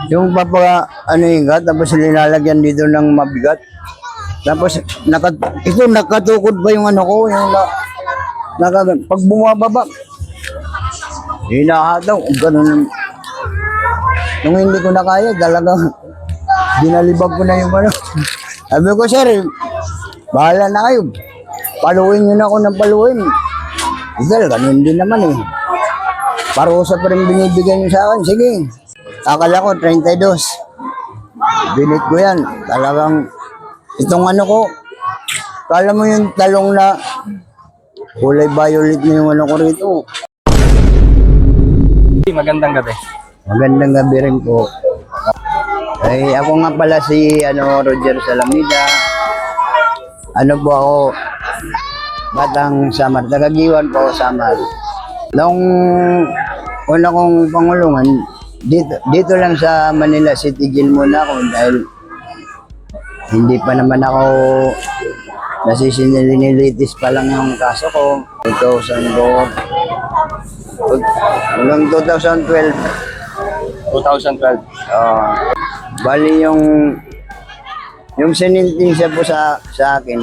Yung ano yung tapos nilalagyan dito ng mabigat. Tapos, ito, nakatukod pa yung ano ko, yung pag bumababa, hinahataw, ganun. Nung hindi ko na kaya, talagang dinalibag ko na yung ano. Sabi ko, sir, bahala na kayo. Paluin nyo na ako ng paluin. Dahil, ganun din naman eh. Parusa pa rin binibigyan nyo sa akin. Sige. Akala ko, 32. Binit ko yan. Talagang, itong ano ko, kala mo yung talong na kulay violet na yung ano ko rito. Magandang gabi. Magandang gabi rin po. Ay, ako nga pala si Roger Salamida. Ano po ako, Batang Samar. Tagagiwan po Samar. Noong una kong pangulungan, dito lang sa Manila City Jail muna ako dahil hindi pa naman ako nasisinilinitis pa lang yung kaso ko. 2004 hanggang 2012. 2012. Bali yung sinintinsya po sa akin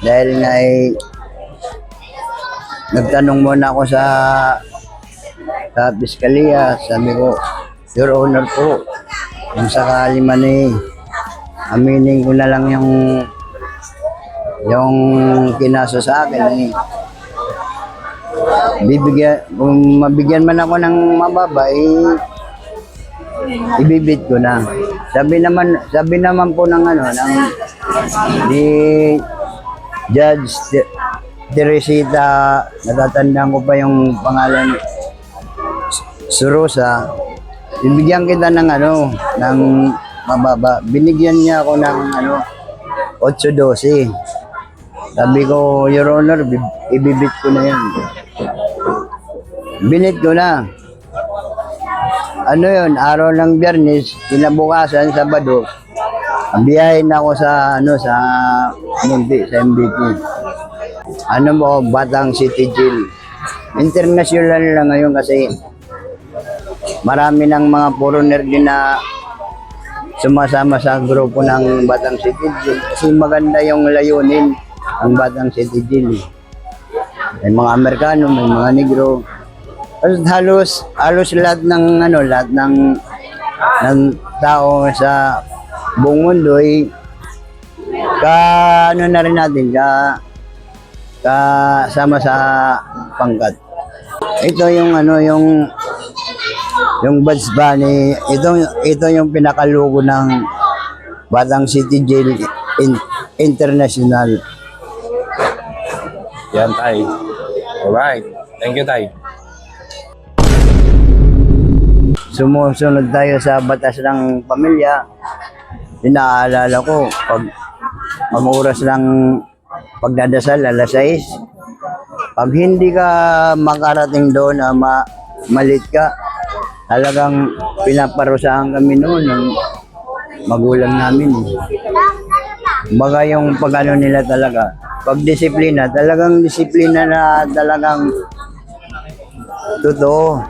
dahil nga nagtanong muna ako sa Piskalya. Sabi ko, Your Honor po, kung sakali man aminin ko na lang yung kinaso sa akin kung mabigyan man ako ng mababa, ibibit ko na. Sabi naman po ng di Judge Teresita, natatandaan ko pa yung pangalan, Surosa. Bibigyan kita ng ng mababa. Binigyan niya ako ng 8-12. Sabi ko, Your Honor, ibibit ko na yan. Binit ko na. Araw ng Biyernes, kinabukasan, Sabado, biyahin ako sa MBT. Batang City Jail. International lang ngayon kasi marami ng mga foreigner din na sumasama sa grupo ng Batang City Jail kasi maganda yung layunin ang Batang City Jail. May mga Amerikano, may mga Negro. Halos lahat ng tao sa buong mundo ay na rin natin kasama sa pangkat. Ito yung yung Bugs Bunny, ito yung pinakalugo ng Batang City Jail International. Yan, Tay. Alright. Thank you, Tay. Sumusunod tayo sa batas ng pamilya. Inaalala ko, pag oras ng pagdadasal, alas 6, pag hindi ka makarating doon na malit ka, talagang pinaparusahan kami noon ng magulang namin. Baga yung nila talaga, pag disiplina, talagang disiplina na talagang totoo.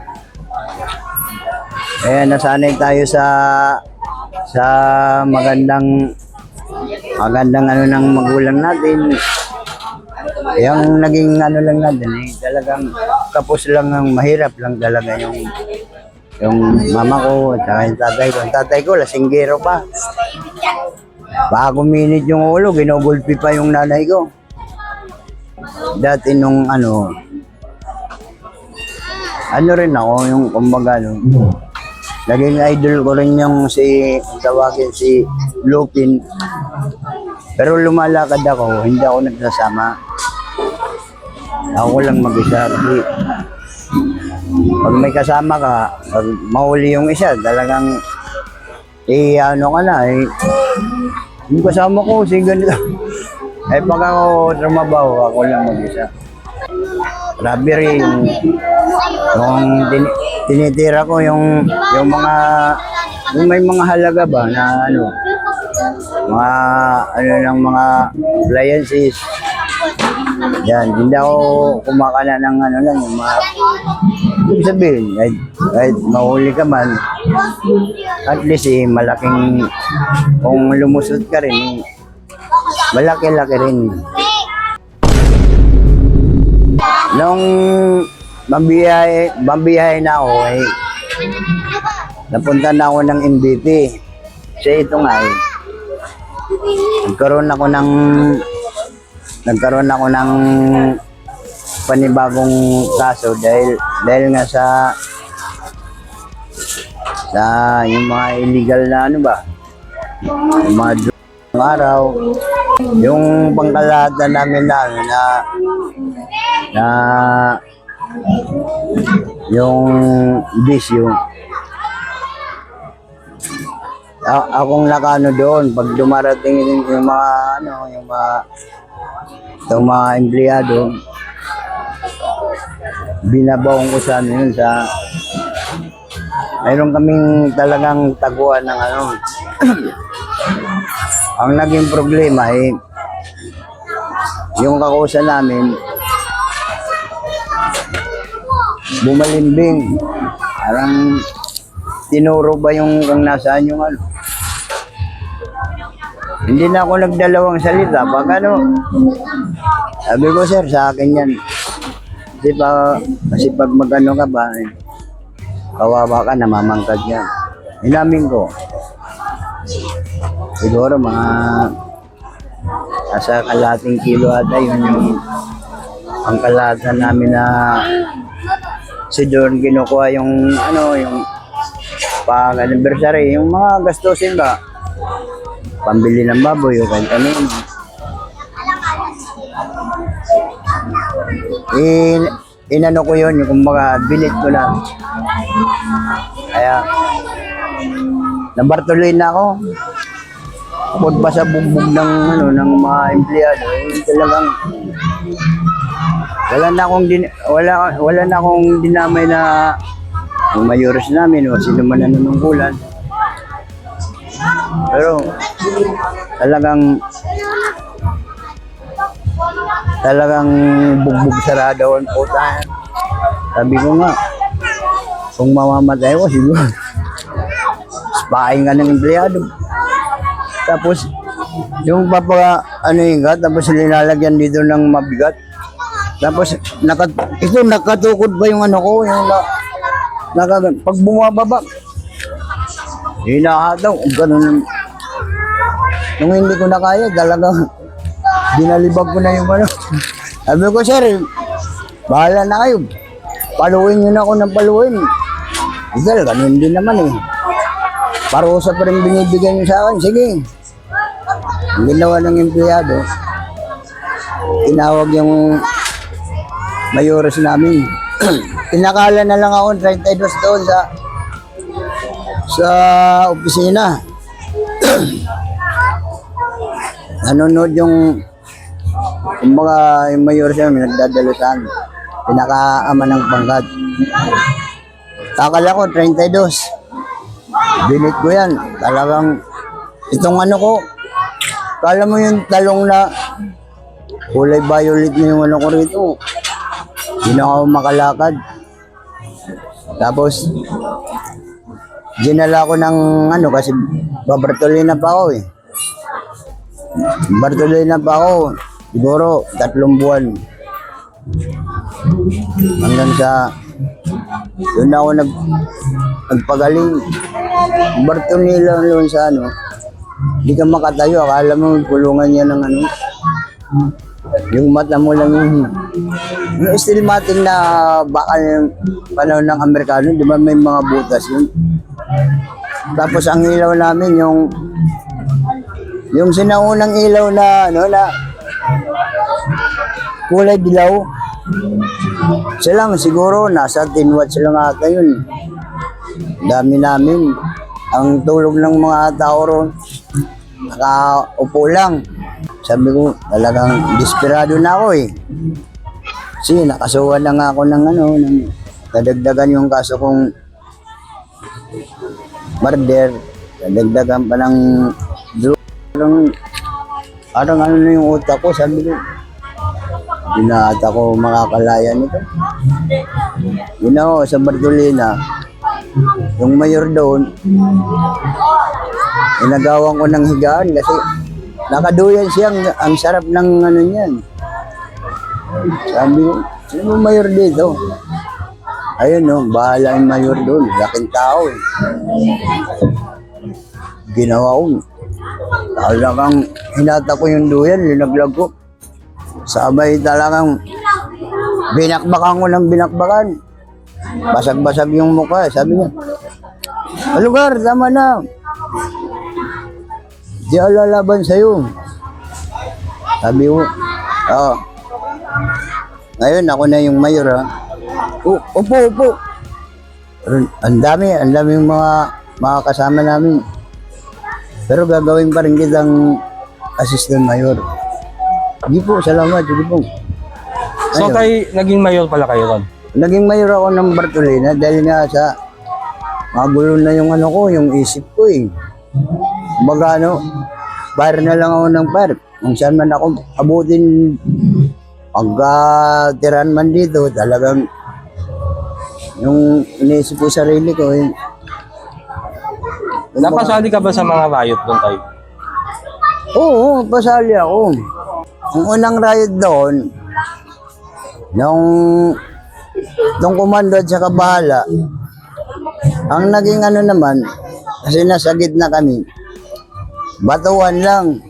Nasanay tayo sa magandang ng magulang natin. Yung naging lang natin talagang kapos lang, mahirap lang talaga yung mama ko at saka yung tatay ko. Yung tatay ko, lasinggero pa. Baka kuminit yung ulo, ginugulpi pa yung nanay ko. Dati nung rin ako, yung kumbaga, naging idol ko rin yung tawagin si Lupin. Pero lumalakad ako, hindi ako nagsasama. Ako lang mag-isa. Pag may kasama ka, pag mahuli yung isa, talagang yung kasama ko, ganito. Pag ako trumabaho, ako lang mag-isa. Grabe rin yung tinitira ko yung may mga halaga ba na mga appliances, Yan, hindi ako kumakala ng ano lang, yung mga, ibig sabihin, kahit mahuli ka man, at least malaking, kung lumusot ka rin, malaki-laki rin. Nung mabiyahe na ako, napunta na ako ng MVP. Kasi ito nga nagkaroon ako ng panibagong kaso dahil nga sa yung mga illegal na ano ba, yung mga araw, yung pangkalahatan namin na yung bisyo. Akong nakano doon pag dumarating yung mga itong mga empleyado, binabaong ko sa yun sa mayroon kaming talagang taguan ng ano. Ang naging problema yung kakusa namin bumalimbing, parang tinuro ba yung kung nasaan yung ano. Hindi na ako nagdalawang salita. Pag ano, sabi ko, sir, sa akin yan. Kasi pag magano ka ba, kawawa ka, namamangkad yan. Inamin ko. Siguro mga nasa kalating kilo ata yun yung pangkalahatan namin na si Don kinukuha yung ano, yung pang-anniversary, yung mga gastusin ba? Pambili ng baboy o kahit ano. Inano ko yun, yung kumbaga binit ko lang. Kaya, nabartuloy na ako. Bukod pa sa bugbog ng, ng mga empleyado, talagang wala na akong dinamay na yung mayores namin o sino man na nanungkulan. Pero talagang bugbog sarado ang puta. Sabi ko nga, kung mamamatay ko siguro spahin ka ng empleyado. Tapos yung tapos nilalagyan dito ng mabigat. Tapos nakatukod ba yung ano ko, yung pag bumababa, hinahataw, ganun. Nung hindi ko na kaya, talagang dinalibag ko na yung ano. Sabi ko, sir, bahala na kayo. Paluin nyo na ako ng paluin. Dahil ganun din naman Parusa pa rin binibigyan nyo sa akin. Sige. Ang ginawa ng empleyado, tinawag yung mayores namin. Pinakala na lang ako 32 doon sa opisina. Nanonood yung kumbaga yung mayor siya, nagdadalusan. Pinakaama ng pangkat. Takal ako, 32. Binit ko yan. Talagang itong ano ko, kala mo yung talong na kulay violet na yung ano ko rito. Hindi na ako makalakad. Tapos, ginala ko ng ano kasi babartuloy na pa ako Bartuloy na pa ako. Siguro 3 buwan. Hanggang sa doon ako nagpagaling. Bartuloy lang sa ano. Hindi ka makatayo. Akala mo kulungan niya ng ano. Yung mata mo lang yung stilmatic na bakal yung panahon ng Amerikano. Di ba may mga butas yun? Tapos ang ilaw namin yung sinaunang ilaw na kulay dilaw. Silang siguro nasa 10 watts lang ata yun. Dami namin. Ang tulog ng mga tao ron, nakaupo lang. Sabi ko, talagang desperado na ako Kasi nakasuhan na nga ako ng nadagdagan yung kaso kong murder. Nadagdagan pa ng parang na yung utak ko, sabi ko, Hindi na ata ako makakalaya nito. Yun ako, sa Bartolina, yung mayor doon, inagawan ko ng higaan kasi nakaduyan siya, ang sarap ng ano niyan. Sabi ko, sino yung mayor dito? Ayun no, bahala yung mayor doon, laking tao eh. Ginawa ko. Talagang hinata ko yung duyan, linaglag ko. Sabay talagang binakbakan ko ng binakbakan. Basag-basag yung mukha. Sabi niya, "Lugar, tama na. Di ako lalaban sa'yo." Sabi ko, "Oo. Ngayon ako na yung mayor ha." Upo. Ang dami yung mga kasama namin. Pero gagawin pa rin kitang assistant mayor. Sige po, salamat. Sige po. So, tay, naging mayor pala kayo ron? Naging mayor ako ng Bartolina dahil nga sa magulo na yung ano ko, yung isip ko eh. Baga ano, fire na lang ako ng fire. Kung saan man ako abutin, pagka-tiran man dito, talagang yung inisip ko sarili ko eh. Napasali ka ba sa mga riot doon, tay? Oo, pasali ako. Ang unang riot doon, nung komando at saka bahala, ang naging ano naman, kasi nasa gitna kami, batuan lang.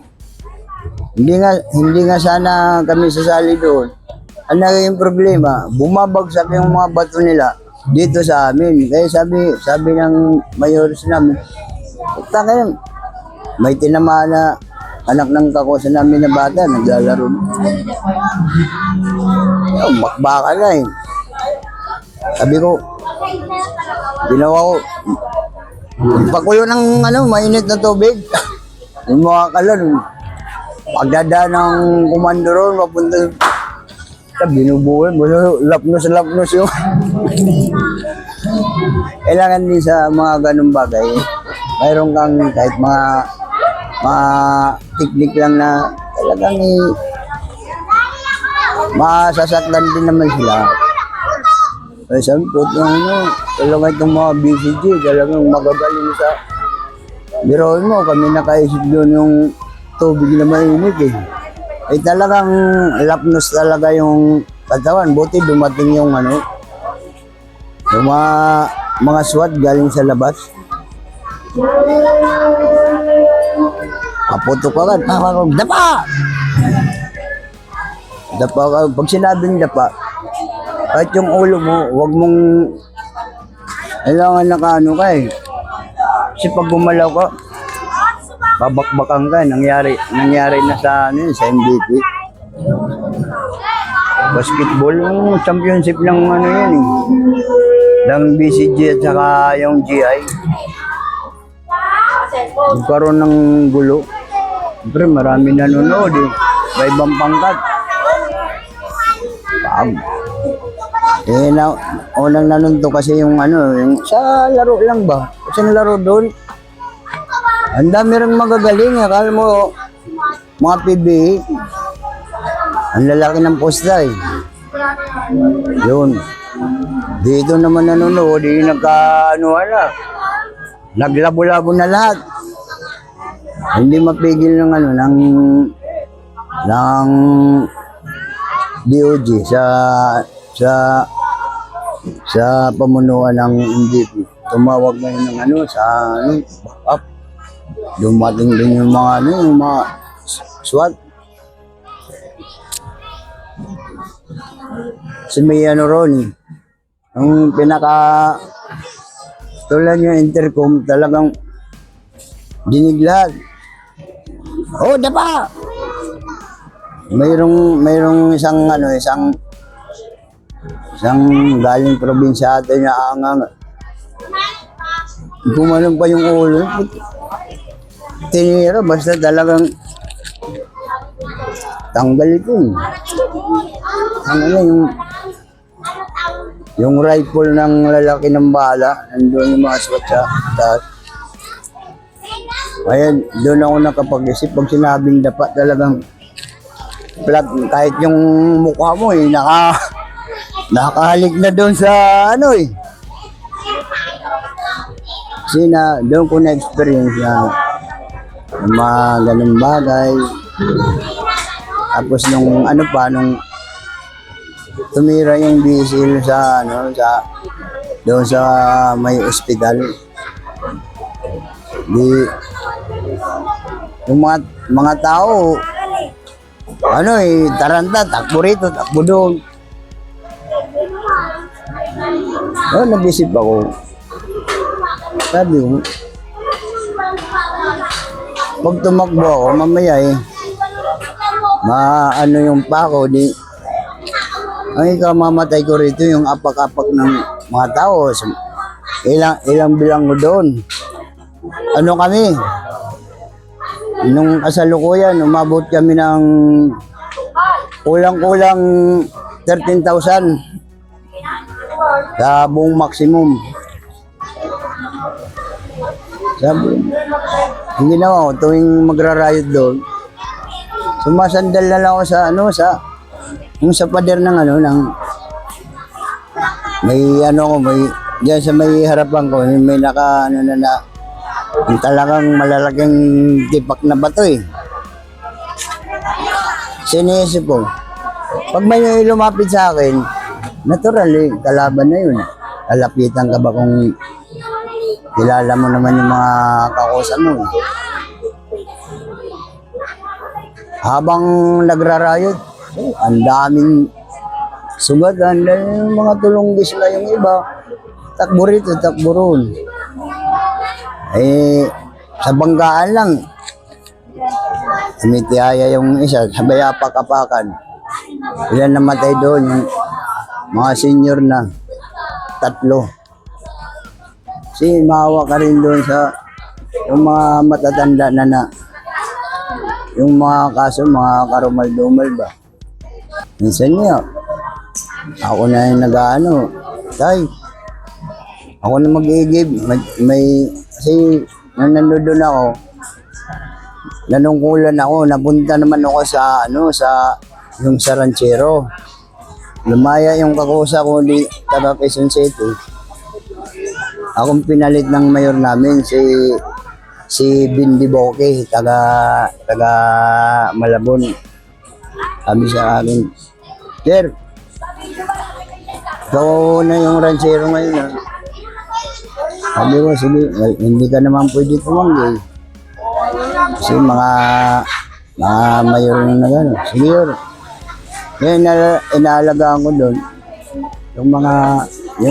Hindi nga sana kami sasali doon. Ang naging problema, bumabagsak yung mga bato nila dito sa amin. Kaya sabi ng mayores namin, "Puta kayo, may tinamaan na anak ng kakosa namin na bata, naglalaro." Bakbaka na eh. Sabi ko, ginawa ko, pakulo ng mainit na tubig. Yung mga kalon, pagdadaan ng komando ron, mapunta, binubuhay, lapnos yung. Kailangan din sa mga ganung bagay, mayroon kang kahit mga teknik lang na talagang masasaktan din naman sila. Ay sabi po, talagang itong mga BCG, talagang magagaling sa biroon mo, kami nakaisip doon yung tubig na mainit eh. Ay talagang lapnos talaga yung katawan, buti dumating yung yung mga SWAT galing sa labas. Kaputok agad, dapa! Dapa ka, pag sinabing dapa, kahit yung ulo mo, huwag mong kailangan nakaano ka eh. Kasi pag gumalaw ka, babakbakan ka. Nangyari na sa sa MVP. Basketball, yung championship ng yan eh. Ng BCG at saka yung GI. Nagkaroon ng gulo. Siyempre marami nanonood eh. May ibang pangkat. Unang nanunto kasi yung yung sa laro lang ba? Kasi laro doon, ang dami rin magagaling. Akala mo, mga PBA, ang lalaki ng posta eh. Yun. Dito naman nanonood, naglabo-labo na lahat. Hindi mapigil ng ng DOJ sa pamunuan ng MVP. Tumawag ngayon ng backup. Dumating din yung mga SWAT. Si may Ronnie, ang tulad yung intercom, talagang dinig lahat. Oh, dapa! Mayroong isang galing probinsya atin na gumanon pa yung ulo. Tinira, basta talagang tanggal ito. Yung rifle ng lalaki ng bala, nandun yung mga SWAT sa taas. Kaya doon ako nakapag-isip, pag sinabing dapat talagang flat, kahit yung mukha mo eh, nakahalik na doon sa ano eh. Kasi doon ko na-experience na yung mga ganung bagay. Tapos nung ano pa, nung tumira yung bisil sa ano, doon sa may ospital. Yung mga tao, ano eh, taranta, takbo rito, takbo doon. Nag-isip ako. Sabi ko, pag tumakbo ako, mamaya eh, maano yung pako, ang ikamamatay ko rito yung apak-apak ng mga tao. Ilang bilang ko doon. Ano kami? Nung kasalukuyan, umabot kami ng kulang-kulang 13,000 sa buong maximum. Sabi, ang ginawa ko, tuwing magrarayot doon, sumasandal na lang ako sa ano, sa pader ng ano, may ano ko, diyan sa may harapan ko, may naka, ano na, yung talagang malalaking tipak na bato eh. Sinisip ko, pag may lumapit sa akin, natural eh, kalaban na yun. Lalapitan ka ba kung kilala mo naman yung mga kakusa mo eh. Habang nagrarayot, ang daming sugat, ang daming mga tulunggis na yung iba. Takbo rito, takbo roon. Eh, sa banggaan lang, tumitihaya yung isa, sabay apak-apakan. Ilan namatay doon, yung mga senior na, 3. Kasi maawa ka rin doon sa yung mga matatanda na yung mga kaso, mga karumal-dumal ba. Minsan niya, ako na yung nag-ano, tay, ako na mag-i-give, kasi nung nandun ako, nanungkulan ako, napunta naman ako sa yung sa ranchero. Lumaya yung kakusa ko di taga Quezon City. Akong pinalit ng mayor namin, si Bindi Boque, taga Malabon. Sabi sa akin, Sir, ikaw na yung ranchero ngayon ha. Sabi ko, sige, hindi ka naman pwede tumanggi. Kasi mga mayor na gano'n. Sige, yun. Kaya inaalagaan ko doon, yung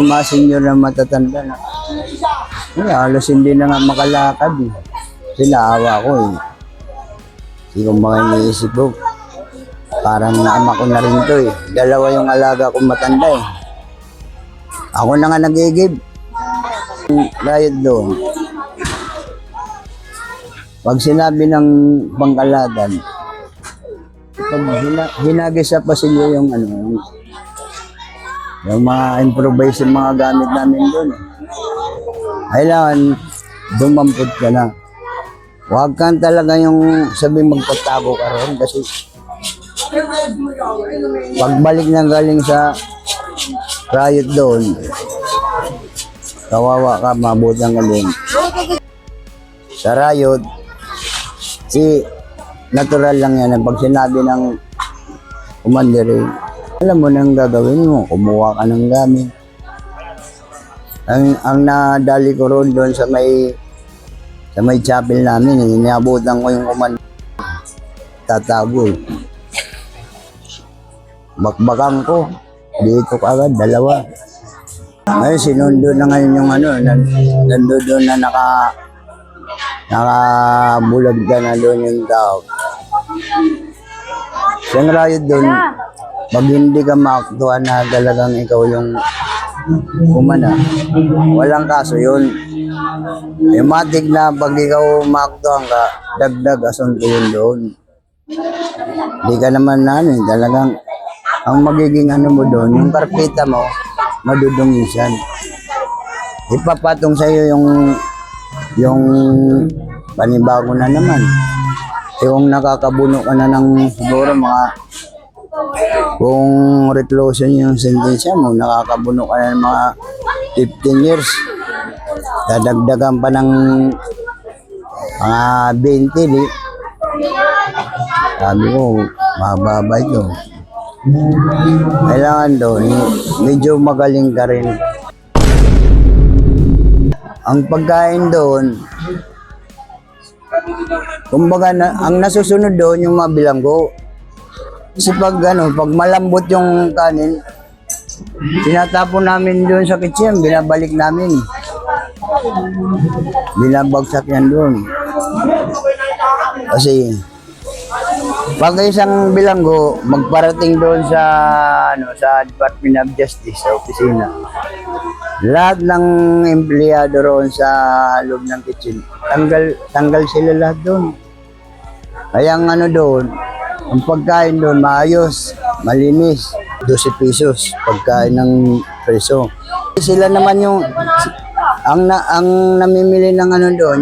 mga senior na matatanda na. Halos hindi na nga makalakad eh. Kasi naawa ko eh. Kasi kung mga iniisip ko, parang naama ko na rin to eh. 2 yung alaga kong matanda eh. Ako na nga nag-i-give. Riot doon. Pag sinabi ng pangkaladan, pag hinagis sa pasilyo yung yung mga improvise yung mga gamit namin doon. Kailangan dumampot ka na. Huwag kang talaga yung sabi magpatago ka ron kasi pagbalik na galing sa riot doon, kawawa ka, mabutan ka din. Sa riot, natural lang yan. Pag sinabi ng commander, alam mo nang gagawin mo, kumuha ka ng gamit. Ang nadali ko ron doon sa may chapel namin, inabutan ko yung commander. Tatago. Bakbakan ko, dito agad, 2. Ngayon, sinundo na ngayon yung nandun doon na nakabulag ka na doon yung tao. Siyang riot doon, pag hindi ka maaktuhan na talagang ikaw yung kumana, walang kaso yun. Yung matik na pag ikaw maaktuhan ka, dagdag asunto yun doon. Hindi ka naman talagang ang magiging mo doon, yung karpeta mo, madudungisan. Ipapatong sa'yo yung panibago na naman. Yung nakakabuno ka na ng siguro mga Kung reclusion yung sentensya mo, nakakabuno ka na ng mga 15 years. Dadagdagan pa ng mga 20, di. Sabi ko, mababa ito. Kailangan doon, medyo magaling ka rin. Ang pagkain doon, kumbaga, ang nasusunod doon yung mga bilanggo. Kasi pag malambot yung kanin, tinatapon namin doon sa kitchen, binabalik namin. Binabagsak yan doon. Kasi, pag isang bilanggo, magparating doon sa Department of Justice, sa opisina. Lahat ng empleyado roon sa loob ng kitchen, tanggal sila lahat doon. Kaya ang doon, ang pagkain doon, maayos, malinis, 12 pesos, pagkain ng preso. Sila naman yung, ang namimili ng doon,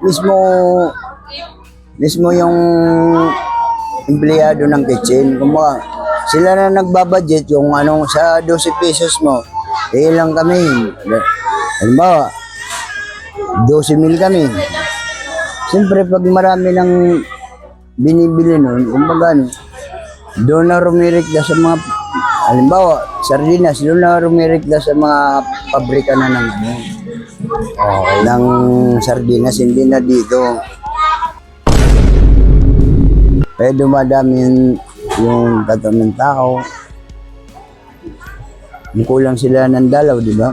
yung mismo yung empleyado ng kitchen. Kumbaga, sila na nagbabudget yung sa 12 pesos mo. Ilang kami. Halimbawa, 12,000 kami. Siyempre, pag marami ng binibili nun, kumbaga, doon na rumirikda sa mga, halimbawa, sardinas, doon na rumirikda sa mga pabrika na ng sardinas, hindi na dito. Kaya dumadami yung katawan ng tao. Kulang sila ng dalaw, di ba?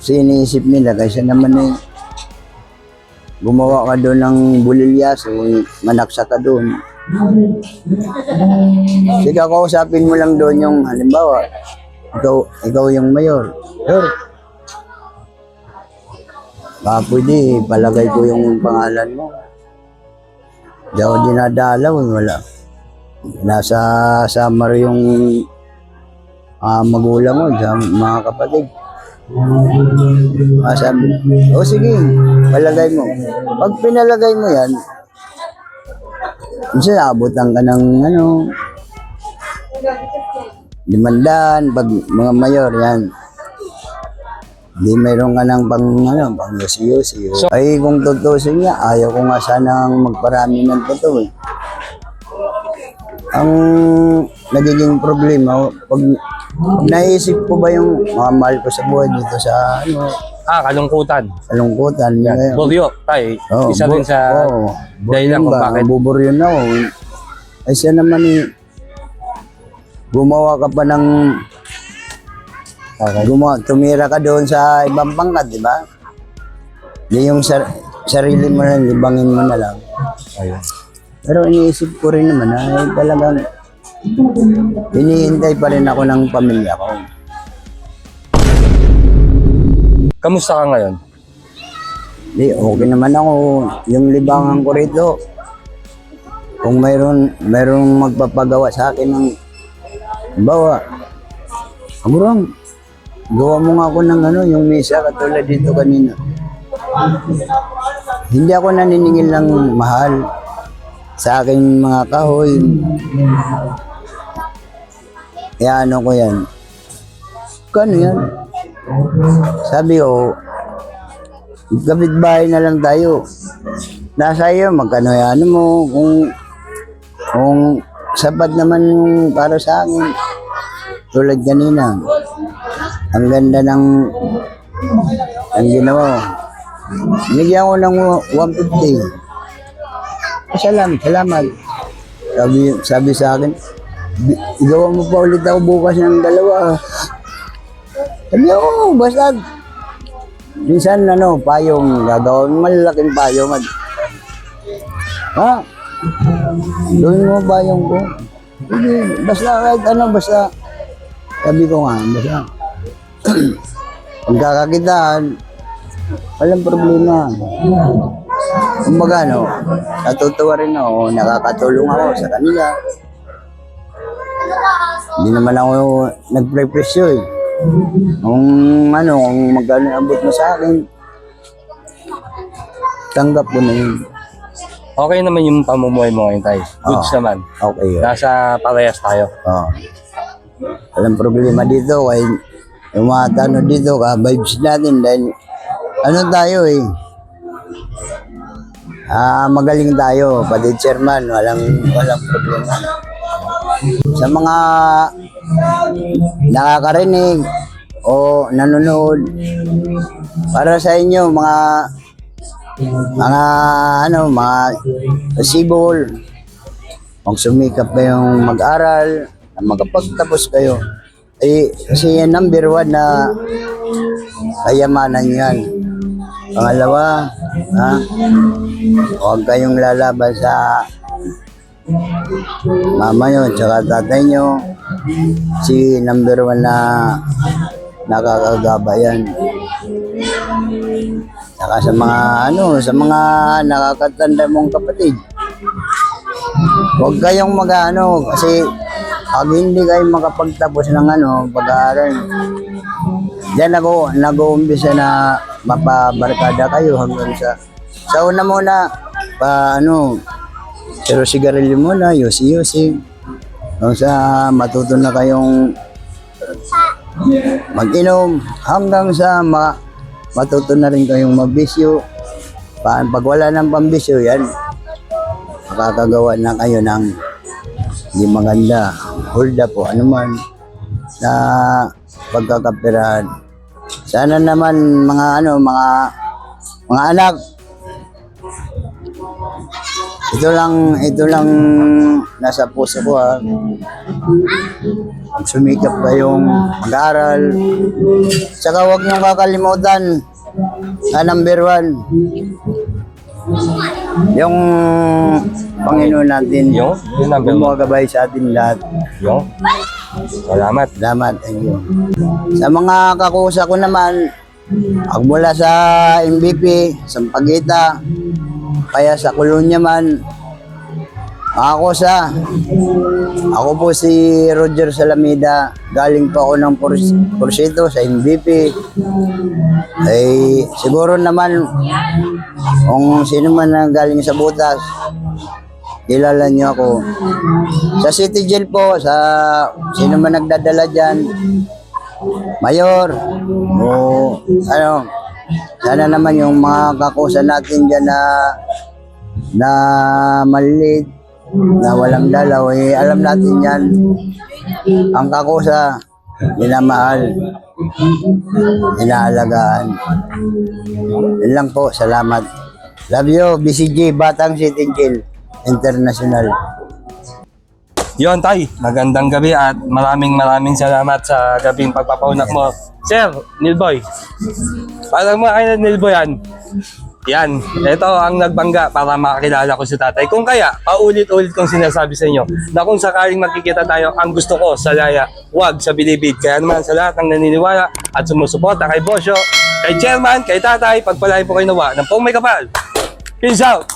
Kasi iniisip nila, kaysa naman gumawa ka doon ng bulilya, so manaksa ka doon. Sige, kausapin mo lang doon yung, halimbawa, ikaw yung mayor. Sir, baka pwede, palagay ko yung pangalan mo. Di ako dinadalaw, wala. Nasa summer yung magulang mo, mga kapatid. Sabi, sige, palagay mo. Pag pinalagay mo yan, minsan naabutan ka ng 500, pag mga mayor yan. Hindi mayroon ka ng pang yusi-yusi. Ay, kung tutusin niya, ayaw ko nga sanang magparami ng totoo. Ang nagiging problema, pag naisip ko ba yung mga mahal ko sa buhay dito sa Kalungkutan. kalungkutan. Yan. Buryo, tay. Isa rin sa dahilan kung bakit. Buburyo na ako. Ay siya naman gumawa ka pa ng tumira ka doon sa ibang pangkat, di ba? Di yung sarili mo na, libangin mo na lang. Ayun. Pero iniisip ko rin naman ay talagang hinihintay pa rin ako ng pamilya ko. Kamusta ka ngayon? Di, okay naman ako. Yung libangan ko rito, kung mayroong magpapagawa sa akin ng bawa, amurang, gawa mo nga ako ng yung mesa katulad dito kanina. Hindi ako naniningil ng mahal sa aking mga kahoy. Kaya ko yan. Kano yan? Sabi ko, kapitbahay na lang tayo. Nasa iyo, magkano yan mo, kung sapat naman yung para sa akin. Tulad kanina, ang ganda ng ginawa. Binigyan ko ng 150. Salamat. Sabi sa akin, igawa mo pa ulit ako bukas ng 2. Sabi ko, basta. Minsan, payong, gagawin malalaking payong. Ha? Doon mo payong ko. Hindi, basta, basta. Sabi ko nga, basta. Pagkakakitaan, walang problema. Kumbaga, natutuwa rin ako, nakakatulong ako sa kanila. Hindi naman ako nagprepresyo eh. Kung magkano abot mo sa akin, tanggap ko na yun. Okay naman yung pamumuhay mo ngayon, Tay. Goods naman. Okay. Nasa parehas tayo. Oh. Walang problema dito. Kaya yung mga tanong dito, ka-vibes natin. Dahil ano tayo eh. Magaling tayo. Pati chairman, walang problema. Sa mga nakakarinig o nanonood, para sa inyo, mga possible, magsumikap kayong mag-aral, na magkapagtapos kayo. Kasi yan number 1 na kayamanan yan. Pangalawa, huwag kayong lalaban sa mama nyo tsaka tatay nyo. Si number 1 na nakakagaba yan. Saka sa mga nakakatanda mong kapatid, huwag kayong kasi pag hindi kayo makapagtapos ng pag-aaral, diyan nag-uumpisa na mapabarkada kayo hanggang sa una muna, pero sigarilyo muna, yosi-yosi, hanggang sa matuto na kayong mag-inom, hanggang sa matuto na rin kayong magbisyo. Pag wala ng pambisyo, yan, makakagawa na kayo ng hindi maganda, hold up po, anuman, na pagkakapirahan. Sana naman mga anak, ito lang nasa puso ko sumikap kayong mag-aral. Saka huwag niyong kakalimutan na number 1, yung Panginoon natin, Yung number 1. gumagabay sa atin lahat. Yung? Salamat. Salamat. Thank you. Sa mga kakusa ko naman, mula sa MVP, Sampaguita, kaya sa Colonia man, mga kusa, ako po si Roger Salamida, galing pa ako ng Porcito sa MVP. Siguro naman, kung sino man na galing sa Butas, kilala niyo ako. Sa City Jail po, sa sino man nagdadala dyan, Mayor, o sana naman yung mga kakusa natin dyan na maliliit, na walang dalaw, alam natin yan. Ang kakusa, minamahal, inaalagaan. Yun lang po, salamat. Love you, BCG, Batang City Jail International. Yon, Tay, magandang gabi at maraming salamat sa gabing pagpapaunak mo. Sir, Nilboy, parang mga kayo Nilboy yan, ito ang nagbangga para makakilala ko si tatay. Kung kaya, paulit-ulit kong sinasabi sa inyo na kung sakaling magkikita tayo, ang gusto ko sa laya, wag sa bilibid. Kaya naman sa lahat ng naniniwala at sumusuporta kay Bosyo, kay Chairman, kay Tatay, pagpalain po kayo nawa ng pong may kapal. Peace out!